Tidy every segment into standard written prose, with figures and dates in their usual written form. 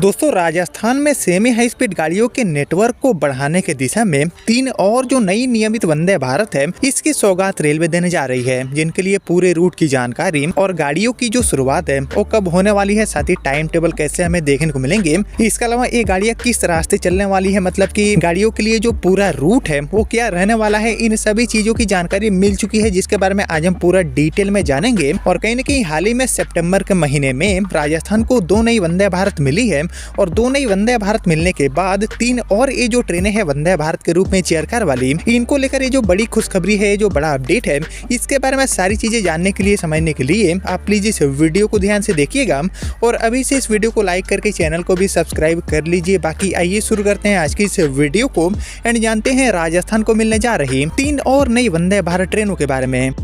दोस्तों राजस्थान में semi high speed गाड़ियों के नेटवर्क को बढ़ाने के दिशा में 3 और जो नई नियमित वंदे भारत है इसकी सौगात रेलवे देने जा रही है, जिनके लिए पूरे रूट की जानकारी और गाड़ियों की जो शुरुआत है वो कब होने वाली है, साथ ही टाइम टेबल कैसे हमें देखने को मिलेंगे। इसके अलावा ये गाड़ियाँ किस रास्ते चलने वाली है, मतलब की गाड़ियों के लिए जो पूरा रूट है वो क्या रहने वाला है, इन सभी चीजों की जानकारी मिल चुकी है, जिसके बारे में आज हम पूरा डिटेल में जानेंगे। और कहीं न कहीं हाल ही में सितंबर के महीने में राजस्थान को 2 नई वंदे भारत मिली है और 2 नई वंदे भारत मिलने के बाद 3 और ये जो ट्रेनें हैं वंदे भारत के रूप में चेयर कार वाली, इनको लेकर ये जो बड़ी खुशखबरी है, जो बड़ा अपडेट है, इसके बारे में सारी चीजें जानने के लिए, समझने के लिए आप प्लीज इस वीडियो को ध्यान से देखिएगा और अभी से इस वीडियो को लाइक करके चैनल को भी सब्सक्राइब कर लीजिए। बाकी आइए शुरू करते हैं आज की इस वीडियो को एंड जानते हैं राजस्थान को मिलने जा रही 3 और नई वंदे भारत ट्रेनों के बारे में।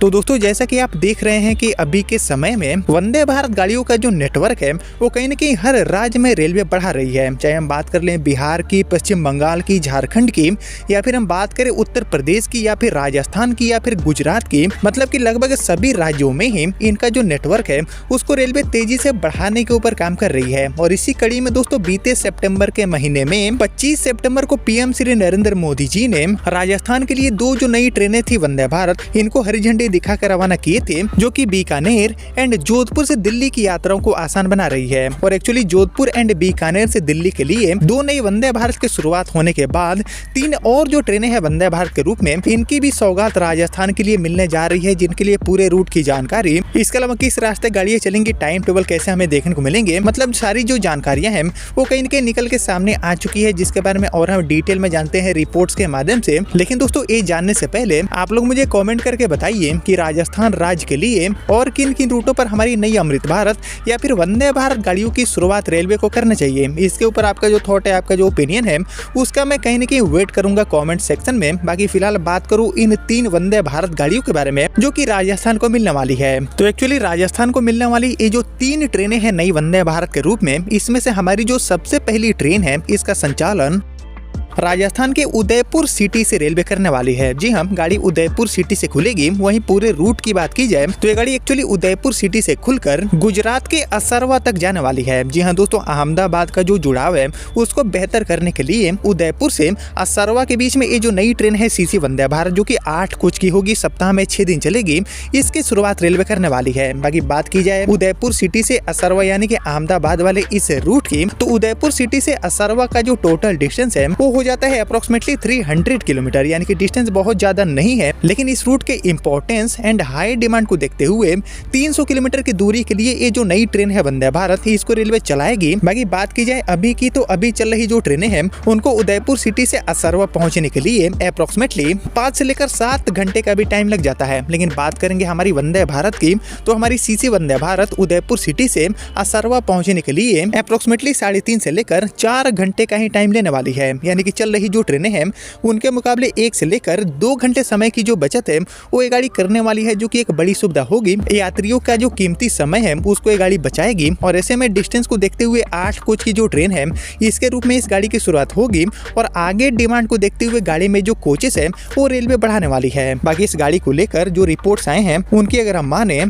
तो दोस्तों जैसा कि आप देख रहे हैं कि अभी के समय में वंदे भारत गाड़ियों का जो नेटवर्क है वो कहीं न कहीं हर राज्य में रेलवे बढ़ा रही है, चाहे हम बात कर लें बिहार की, पश्चिम बंगाल की, झारखंड की, या फिर हम बात करें उत्तर प्रदेश की, या फिर राजस्थान की, या फिर गुजरात की। मतलब कि लगभग सभी राज्यों में ही इनका जो नेटवर्क है उसको रेलवे तेजी से बढ़ाने के ऊपर काम कर रही है। और इसी कड़ी में दोस्तों बीते सितंबर के महीने में 25 सितंबर को पीएम श्री नरेंद्र मोदी जी ने राजस्थान के लिए 2 जो नई ट्रेनें थी वंदे भारत, इनको हरी झंडी दिखाकर रवाना किए थे, जो कि बीकानेर एंड जोधपुर से दिल्ली की यात्राओं को आसान बना रही है। और एक्चुअली जोधपुर एंड बीकानेर से दिल्ली के लिए 2 नई वंदे भारत की शुरुआत होने के बाद 3 और जो ट्रेनें हैं वंदे भारत के रूप में, इनकी भी सौगात राजस्थान के लिए मिलने जा रही है, जिनके लिए पूरे रूट की जानकारी, इसके अलावा किस रास्ते गाड़ियां चलेंगी, टाइम टेबल कैसे हमें देखने को मिलेंगे, मतलब सारी जो जानकारियां हैं वो कहीं न कहीं निकल के सामने आ चुकी है, जिसके बारे में और हम डिटेल में जानते हैं रिपोर्ट्स के माध्यम से। लेकिन दोस्तों ये जानने से पहले आप लोग मुझे कमेंट करके बताइए कि राजस्थान राज्य के लिए और किन किन रूटों पर हमारी नई अमृत भारत या फिर वंदे भारत गाड़ियों की शुरुआत रेलवे को करना चाहिए। इसके ऊपर आपका जो थॉट है, आपका जो ओपिनियन है, उसका मैं कहीं न कहीं वेट करूंगा कमेंट सेक्शन में। बाकी फिलहाल बात करूं इन 3 वंदे भारत गाड़ियों के बारे में जो कि राजस्थान को मिलने वाली है। तो एक्चुअली राजस्थान को मिलने वाली ये जो 3 ट्रेनें हैं नई वंदे भारत के रूप में, इसमें से हमारी जो सबसे पहली ट्रेन है इसका संचालन राजस्थान के उदयपुर सिटी से रेलवे करने वाली है। जी हाँ, गाड़ी उदयपुर सिटी से खुलेगी। वहीं पूरे रूट की बात की जाए तो ये गाड़ी एक्चुअली उदयपुर सिटी से खुलकर गुजरात के असरवा तक जाने वाली है। जी हाँ दोस्तों, अहमदाबाद का जो जुड़ाव है उसको बेहतर करने के लिए उदयपुर से असरवा के बीच में ये जो नई ट्रेन है सीसी वंदे भारत, जो कि 8 कोच की होगी, सप्ताह में 6 दिन चलेगी, इसकी शुरुआत रेलवे करने वाली है। बाकी बात की जाए उदयपुर सिटी से असरवा यानी कि अहमदाबाद वाले इस रूट की, तो उदयपुर सिटी से असरवा का जो टोटल डिस्टेंस है वो हो जाता है अप्रोक्सीमेटली 300 किलोमीटर, यानी कि डिस्टेंस बहुत ज्यादा नहीं है। लेकिन इस रूट के इंपॉर्टेंस एंड हाई डिमांड को देखते हुए 300 किलोमीटर की दूरी के लिए ये जो नई ट्रेन है वंदे भारत, इसको रेलवे चलाएगी। बाकी बात की जाए अभी की, तो अभी चल रही जो ट्रेनें हैं उनको उदयपुर सिटी से असरवा पहुंचने के लिए अप्रोक्सीमेटली 5 से लेकर 7 घंटे का भी टाइम लग जाता है। लेकिन बात करेंगे हमारी वंदे भारत की, तो हमारी सीसी वंदे भारत उदयपुर सिटी से असरवा पहुंचने के लिए अप्रोक्सीमेटली 3.5 से लेकर 4 घंटे का ही टाइम लेने वाली है। यानी कि चल रही जो ट्रेनें हैं उनके मुकाबले 1 से लेकर 2 घंटे समय की जो बचत है वो ये गाड़ी करने वाली है, जो कि एक बड़ी सुविधा होगी। यात्रियों का जो कीमती समय है उसको ये गाड़ी बचाएगी। और ऐसे में डिस्टेंस को देखते हुए 8 कोच की जो ट्रेन है इसके रूप में इस गाड़ी की शुरुआत होगी। और आगे डिमांड को देखते हुए गाड़ी में जो कोचेस है वो रेलवे बढ़ाने वाली है। बाकी इस गाड़ी को लेकर जो रिपोर्ट्स आए हैं उनकी अगर हम माने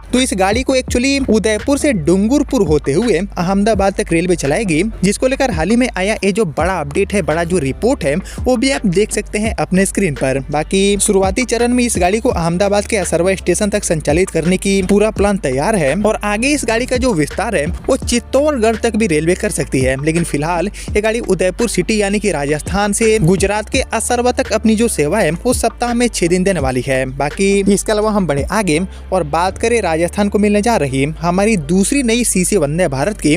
तो इस गाड़ी को एक्चुअली उदयपुर से डूंगरपुर होते हुए अहमदाबाद तक रेलवे चलाएगी, जिसको लेकर हाल ही में आया ये जो बड़ा अपडेट है, बड़ा जो रिपोर्ट है वो भी आप देख सकते हैं अपने स्क्रीन पर। बाकी शुरुआती चरण में इस गाड़ी को अहमदाबाद के असरवा स्टेशन तक संचालित करने की पूरा प्लान तैयार है और आगे इस गाड़ी का जो विस्तार है वो चित्तौड़गढ़ तक भी रेलवे कर सकती है। लेकिन फिलहाल ये गाड़ी उदयपुर सिटी यानी कि राजस्थान से गुजरात के असरवा तक अपनी जो सेवा है वो सप्ताह में 6 दिन देने वाली है। बाकी इसके अलावा हम बढ़े आगे और बात करें राजस्थान को मिलने जा रही हमारी दूसरी नई सीसी वंदे भारत की,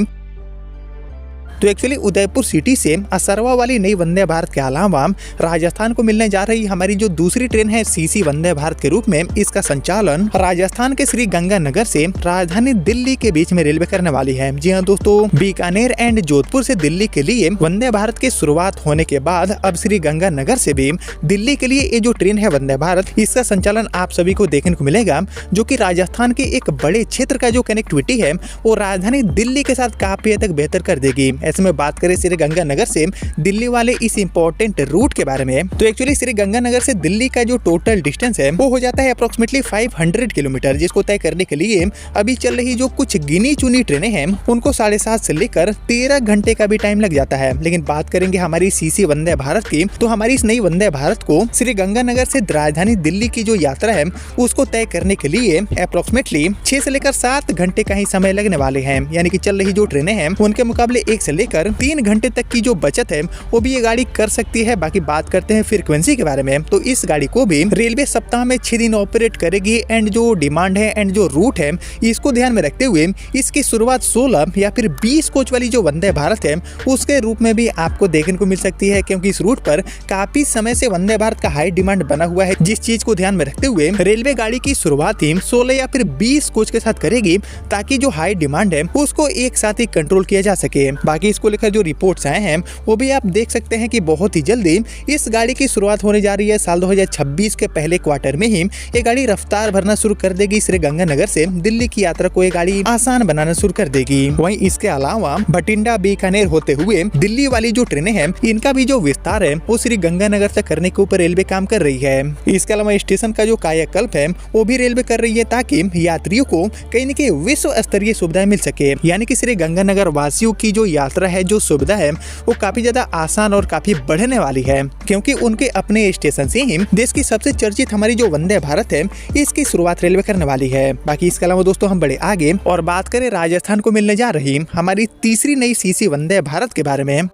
तो एक्चुअली उदयपुर सिटी से असरवा वाली नई वंदे भारत के अलावा राजस्थान को मिलने जा रही हमारी जो दूसरी ट्रेन है सीसी वंदे भारत के रूप में, इसका संचालन राजस्थान के श्री गंगानगर से राजधानी दिल्ली के बीच में रेलवे करने वाली है। जी हाँ दोस्तों, बीकानेर एंड जोधपुर से दिल्ली के लिए वंदे भारत की शुरुआत होने के बाद अब श्री गंगानगर से भी दिल्ली के लिए ये जो ट्रेन है वंदे भारत, इसका संचालन आप सभी को देखने को मिलेगा, जो कि राजस्थान के एक बड़े क्षेत्र का जो कनेक्टिविटी है वो राजधानी दिल्ली के साथ काफी हद तक बेहतर कर देगी। ऐसे में बात करें श्रीगंगानगर से दिल्ली वाले इस इंपॉर्टेंट रूट के बारे में, तो एक्चुअली श्रीगंगानगर से दिल्ली का जो टोटल डिस्टेंस है वो हो जाता है अप्रोक्सीमेटली 500 किलोमीटर, जिसको तय करने के लिए अभी चल रही जो कुछ गिनी चुनी ट्रेनें हैं उनको 7.5 से लेकर 13 घंटे का भी टाइम लग जाता है। लेकिन बात करेंगे हमारी सीसी वंदे भारत की, तो हमारी इस नई वंदे भारत को श्रीगंगानगर से राजधानी दिल्ली की जो यात्रा है उसको तय करने के लिए अप्रोक्सीमेटली 6 से लेकर 7 घंटे का ही समय लगने वाले हैं। यानी कि चल रही जो ट्रेनें हैं उनके मुकाबले 1 से लेकर 3 घंटे तक की जो बचत है वो भी ये गाड़ी कर सकती है। बाकी बात करते हैं फ्रीक्वेंसी के बारे में, तो इस गाड़ी को भी रेलवे सप्ताह में 6 दिन ऑपरेट करेगी एंड जो डिमांड है एंड जो रूट है इसको ध्यान में रखते हुए इसकी शुरुआत 16 या फिर 20 कोच वाली जो वंदे भारत है उसके रूप में भी आपको देखने को मिल सकती है, क्योंकि इस रूट पर काफी समय से वंदे भारत का हाई डिमांड बना हुआ है। जिस चीज को ध्यान में रखते हुए रेलवे गाड़ी की शुरुआत ही 16 या फिर 20 कोच के साथ करेगी ताकि जो हाई डिमांड है उसको एक साथ ही कंट्रोल किया जा सके। बाकी इसको लेकर जो रिपोर्ट्स आए हैं वो भी आप देख सकते हैं कि बहुत ही जल्दी इस गाड़ी की शुरुआत होने जा रही है। साल 2026 के पहले क्वार्टर में ही ये गाड़ी रफ्तार भरना शुरू कर देगी। श्रीगंगानगर से दिल्ली की यात्रा को ये गाड़ी आसान बनाना शुरू कर देगी। वहीं इसके अलावा भटिंडा बीकानेर होते हुए दिल्ली वाली जो ट्रेनें हैं इनका भी जो विस्तार है वो श्रीगंगानगर तक करने के ऊपर रेलवे काम कर रही है। इसके अलावा स्टेशन का जो कायाकल्प है वो भी रेलवे कर रही है ताकि यात्रियों को कहीं न कहीं विश्व स्तरीय सुविधाएं मिल सके। यानी कि श्रीगंगानगर वासियों की जो यात्रा है, जो सुविधा है वो काफी ज्यादा आसान और काफी बढ़ने वाली है, क्योंकि उनके अपने स्टेशन से ही देश की सबसे चर्चित हमारी जो वंदे भारत है इसकी शुरुआत रेलवे करने वाली है। बाकी इसके अलावा दोस्तों हम बढ़े आगे और बात करें राजस्थान को मिलने जा रही हमारी तीसरी नई सीसी वंदे भारत के बारे में।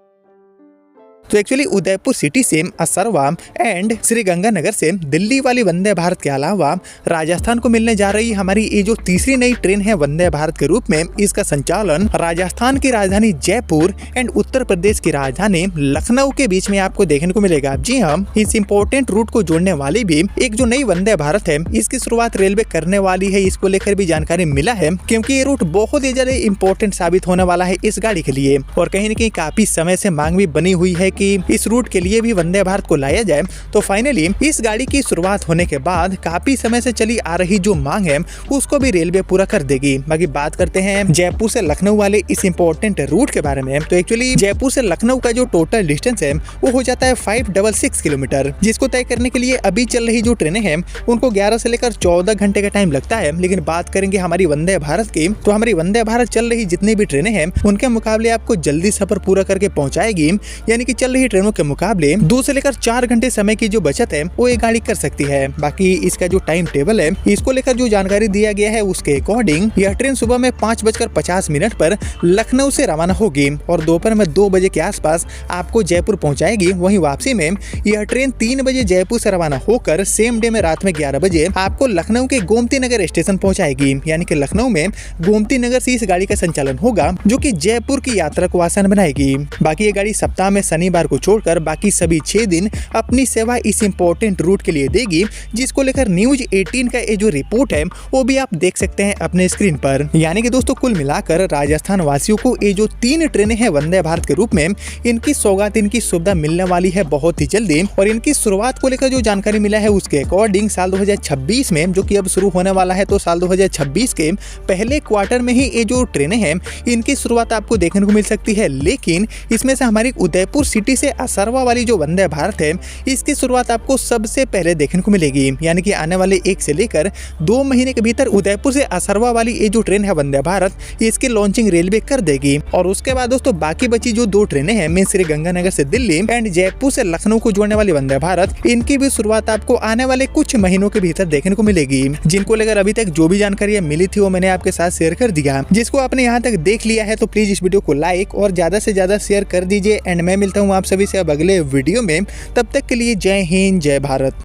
तो एक्चुअली उदयपुर सिटी से असरवा एंड श्रीगंगानगर से दिल्ली वाली वंदे भारत के अलावा राजस्थान को मिलने जा रही हमारी ये जो तीसरी नई ट्रेन है वंदे भारत के रूप में, इसका संचालन राजस्थान की राजधानी जयपुर एंड उत्तर प्रदेश की राजधानी लखनऊ के बीच में आपको देखने को मिलेगा। जी हाँ, इस इम्पोर्टेंट रूट को जोड़ने वाली भी एक जो नई वंदे भारत है इसकी शुरुआत रेलवे करने वाली है। इसको लेकर भी जानकारी मिला है, क्योंकि ये रूट बहुत ही ज्यादा इम्पोर्टेंट साबित होने वाला है इस गाड़ी के लिए और कहीं न कहीं काफी समय से मांग भी बनी हुई है कि इस रूट के लिए भी वंदे भारत को लाया जाए। तो फाइनली इस गाड़ी की शुरुआत होने के बाद काफी समय से चली आ रही जो मांग है उसको भी रेलवे पूरा कर देगी। बाकी बात करते हैं जयपुर से लखनऊ वाले इस इम्पोर्टेंट रूट के बारे में, तो एक्चुअली जयपुर से लखनऊ का जो टोटल डिस्टेंस है वो हो जाता है 566 किलोमीटर, जिसको तय करने के लिए अभी चल रही जो ट्रेनें हैं उनको 11 से लेकर 14 घंटे का टाइम लगता है। लेकिन बात करेंगे हमारी वंदे भारत की, तो हमारी वंदे भारत चल रही जितनी भी ट्रेनें हैं उनके मुकाबले आपको जल्दी सफर पूरा करके पहुंचाएगी। यानी कि चल रही ट्रेनों के मुकाबले 2 से लेकर 4 घंटे समय की जो बचत है वो ये गाड़ी कर सकती है। बाकी इसका जो टाइम टेबल है इसको लेकर जो जानकारी दिया गया है उसके अकॉर्डिंग यह ट्रेन सुबह में 5:50 पर लखनऊ से रवाना होगी और दोपहर में 2 बजे के आसपास आपको जयपुर पहुंचाएगी। वहीं वापसी में यह ट्रेन 3 बजे जयपुर से रवाना होकर सेम डे में रात में 11 बजे आपको लखनऊ के गोमती नगर स्टेशन पहुंचाएगी। यानी कि लखनऊ में गोमती नगर से इस गाड़ी का संचालन होगा, जो कि जयपुर की यात्रा को आसान बनाएगी। बाकी ये गाड़ी सप्ताह में शनिवार को छोड़कर बाकी सभी 6 दिन अपनी सेवा इस इम्पोर्टेंट रूट के लिए देगी, जिसको लेकर न्यूज 18 का ये जो रिपोर्ट है वो भी आप देख सकते हैं अपने स्क्रीन पर। यानी कि दोस्तों कुल मिलाकर राजस्थान वासियों को ये जो 3 ट्रेनें हैं वंदे भारत के रूप में, इनकी सौगात, इनकी सुविधा मिलने वाली है बहुत ही जल्दी। और इनकी शुरुआत को लेकर जो जानकारी मिला है उसके अकॉर्डिंग साल 2026 में, जो कि अब शुरू होने वाला है, तो साल 2026 के पहले क्वार्टर में ही ये जो ट्रेनें हैं इनकी शुरुआत आपको देखने को मिल सकती है। लेकिन इसमें से हमारी उदयपुर सिटी से असरवा वाली जो वंदे भारत है इसकी शुरुआत आपको सबसे पहले देखने को मिलेगी। यानी कि आने वाले 1 से लेकर 2 महीने के भीतर उदयपुर से असरवा वाली ये जो ट्रेन है वंदे भारत इसकी लॉन्चिंग रेलवे कर देगी। और उसके बाद दोस्तों बाकी बची जो 2 ट्रेनें हैं में श्रीगंगानगर से दिल्ली एंड जयपुर से लखनऊ को जोड़ने वाली वंदे भारत, इनकी भी शुरुआत आपको आने वाले कुछ महीनों के भीतर देखने को मिलेगी। जिनको लेकर अभी तक जो भी जानकारी मिली थी वो मैंने आपके साथ शेयर कर दिया। जिसको आपने यहाँ तक देख लिया है तो प्लीज इस वीडियो को लाइक और ज्यादा से ज्यादा शेयर कर दीजिए। एंड मैं मिलता हूँ आप सभी से अब अगले वीडियो में। तब तक के लिए जय हिंद, जय भारत।